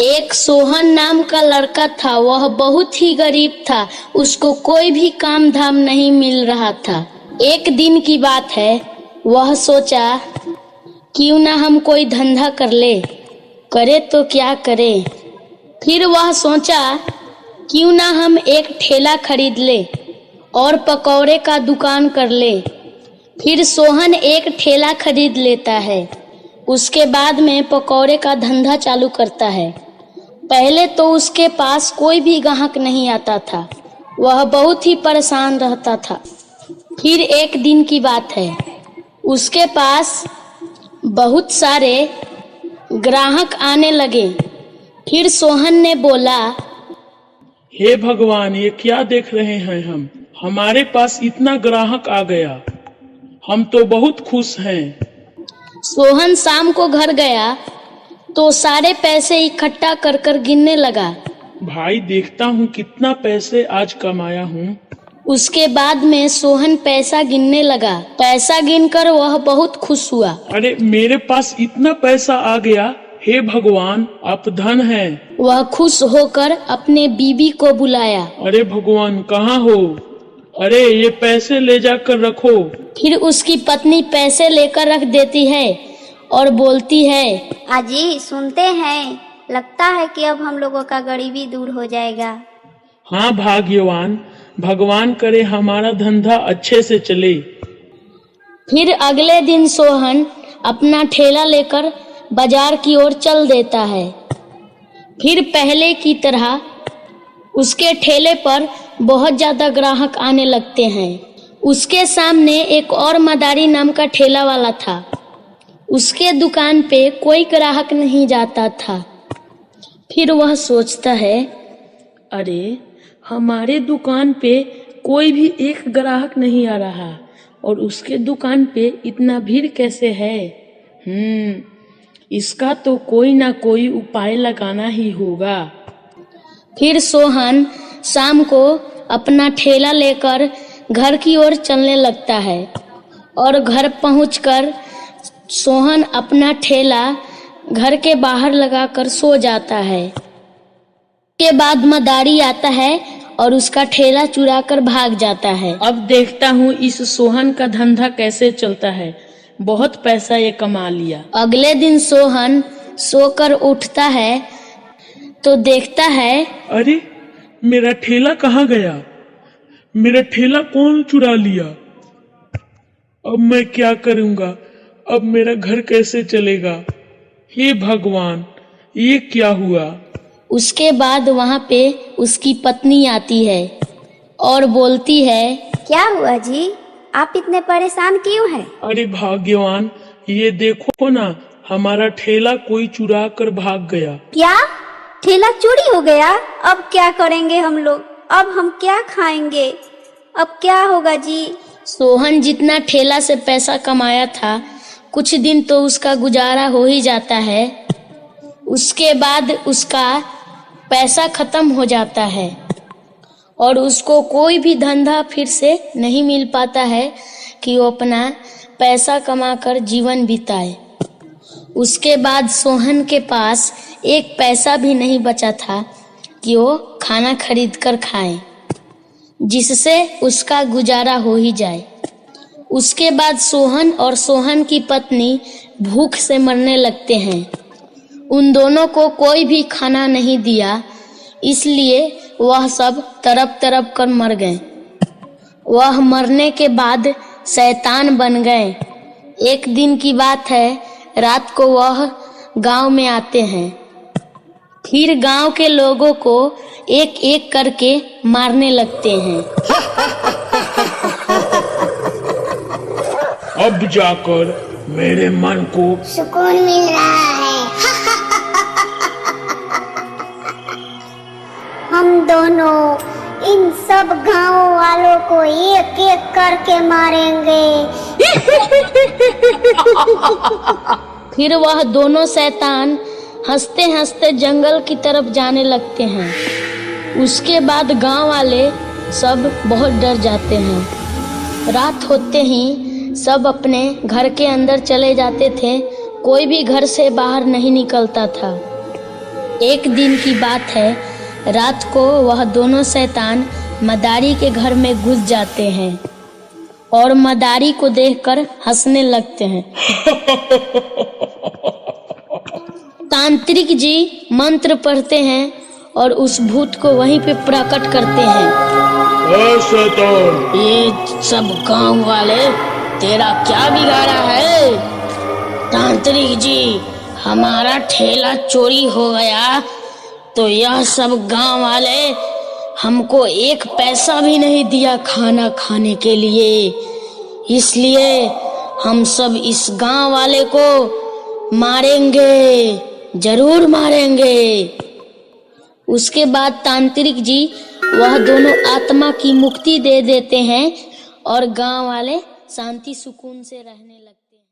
एक सोहन नाम का लड़का था। वह बहुत ही गरीब था। उसको कोई भी काम धाम नहीं मिल रहा था। एक दिन की बात है, वह सोचा क्यों ना हम कोई धंधा कर ले। करे तो क्या करे। फिर वह सोचा क्यों ना हम एक ठेला खरीद ले और पकौड़े का दुकान कर ले। फिर सोहन एक ठेला खरीद लेता है। उसके बाद में पकौड़े का धंधा चालू करता है। पहले तो उसके पास कोई भी ग्राहक नहीं आता था। वह बहुत ही परेशान रहता था। फिर एक दिन की बात है, उसके पास बहुत सारे ग्राहक आने लगे। फिर सोहन ने बोला, हे भगवान, ये क्या देख रहे हैं हम। हमारे पास इतना ग्राहक आ गया, हम तो बहुत खुश हैं। सोहन शाम को घर गया तो सारे पैसे इकट्ठा कर कर गिनने लगा। भाई, देखता हूँ कितना पैसे आज कमाया हूँ। उसके बाद में सोहन पैसा गिनने लगा। पैसा गिनकर वह बहुत खुश हुआ। अरे, मेरे पास इतना पैसा आ गया। हे भगवान, आप धन हैं। वह खुश होकर अपने बीबी को बुलाया। अरे भगवान, कहाँ हो? अरे, ये पैसे ले जाकर रखो। फिर उसकी पत्नी पैसे लेकर रख देती है और बोलती है, अजी सुनते हैं, लगता है कि अब हम लोगों का गरीबी दूर हो जाएगा। हाँ भाग्यवान, भगवान करे हमारा धंधा अच्छे से चले। फिर अगले दिन सोहन अपना ठेला लेकर बाजार की ओर चल देता है। फिर पहले की तरह उसके ठेले पर बहुत ज्यादा ग्राहक आने लगते हैं। उसके सामने एक और मदारी नाम का ठेला वाला था। उसके दुकान पे कोई ग्राहक नहीं जाता था। फिर वह सोचता है, अरे, हमारे दुकान पे कोई भी एक ग्राहक नहीं आ रहा और उसके दुकान पे इतना भीड़ कैसे है। इसका तो कोई ना कोई उपाय लगाना ही होगा। फिर सोहन शाम को अपना ठेला लेकर घर की ओर चलने लगता है और घर पहुंचकर सोहन अपना ठेला घर के बाहर लगाकर सो जाता है। के बाद मदारी आता है और उसका ठेला चुरा कर भाग जाता है। अब देखता हूँ इस सोहन का धंधा कैसे चलता है। बहुत पैसा ये कमा लिया। अगले दिन सोहन सोकर उठता है तो देखता है, अरे, मेरा ठेला कहाँ गया? मेरा ठेला कौन चुरा लिया? अब मैं क्या करूँगा? अब मेरा घर कैसे चलेगा? हे भगवान, ये क्या हुआ? उसके बाद वहाँ पे उसकी पत्नी आती है और बोलती है, क्या हुआ जी, आप इतने परेशान क्यों हैं? अरे भाग्यवान, ये देखो ना, हमारा ठेला कोई चुरा कर भाग गया। क्या? ठेला चोरी हो गया? अब क्या करेंगे हम लोग? अब हम क्या खाएंगे? अब क्या होगा जी? सोहन जितना ठेला से पैसा कमाया था, कुछ दिन तो उसका गुजारा हो ही जाता है। उसके बाद उसका पैसा खत्म हो जाता है और उसको कोई भी धंधा फिर से नहीं मिल पाता है कि वो अपना पैसा कमाकर जीवन बिताए। उसके बाद सोहन के पास एक पैसा भी नहीं बचा था कि वो खाना खरीद कर खाए, जिससे उसका गुजारा हो ही जाए। उसके बाद सोहन और सोहन की पत्नी भूख से मरने लगते हैं। उन दोनों को कोई भी खाना नहीं दिया, इसलिए वह सब तड़प तड़प कर मर गए। वह मरने के बाद शैतान बन गए। एक दिन की बात है, रात को वह गांव में आते हैं। फिर गांव के लोगों को एक एक करके मारने लगते हैं। अब जाकर मेरे मन को सुकून मिल रहा है। हम दोनों इन सब गांव वालों को एक एक करके मारेंगे। फिर वह दोनों शैतान हंसते हंसते जंगल की तरफ जाने लगते हैं। उसके बाद गांव वाले सब बहुत डर जाते हैं। रात होते ही सब अपने घर के अंदर चले जाते थे। कोई भी घर से बाहर नहीं निकलता था। एक दिन की बात है, रात को वह दोनों शैतान मदारी के घर में घुस जाते हैं और मदारी को देखकर हंसने लगते हैं। तांत्रिक जी मंत्र पढ़ते हैं और उस भूत को वहीं पे प्रकट करते हैं। शैतान, ये सब गांव वाले तेरा क्या बिगाड़ा है? तांत्रिक जी, हमारा ठेला चोरी हो गया तो यह सब गांव वाले हमको एक पैसा भी नहीं दिया खाना खाने के लिए, इसलिए हम सब इस गांव वाले को मारेंगे, जरूर मारेंगे। उसके बाद तांत्रिक जी वह दोनों आत्मा की मुक्ति दे देते हैं और गांव वाले शांति सुकून से रहने लगते हैं।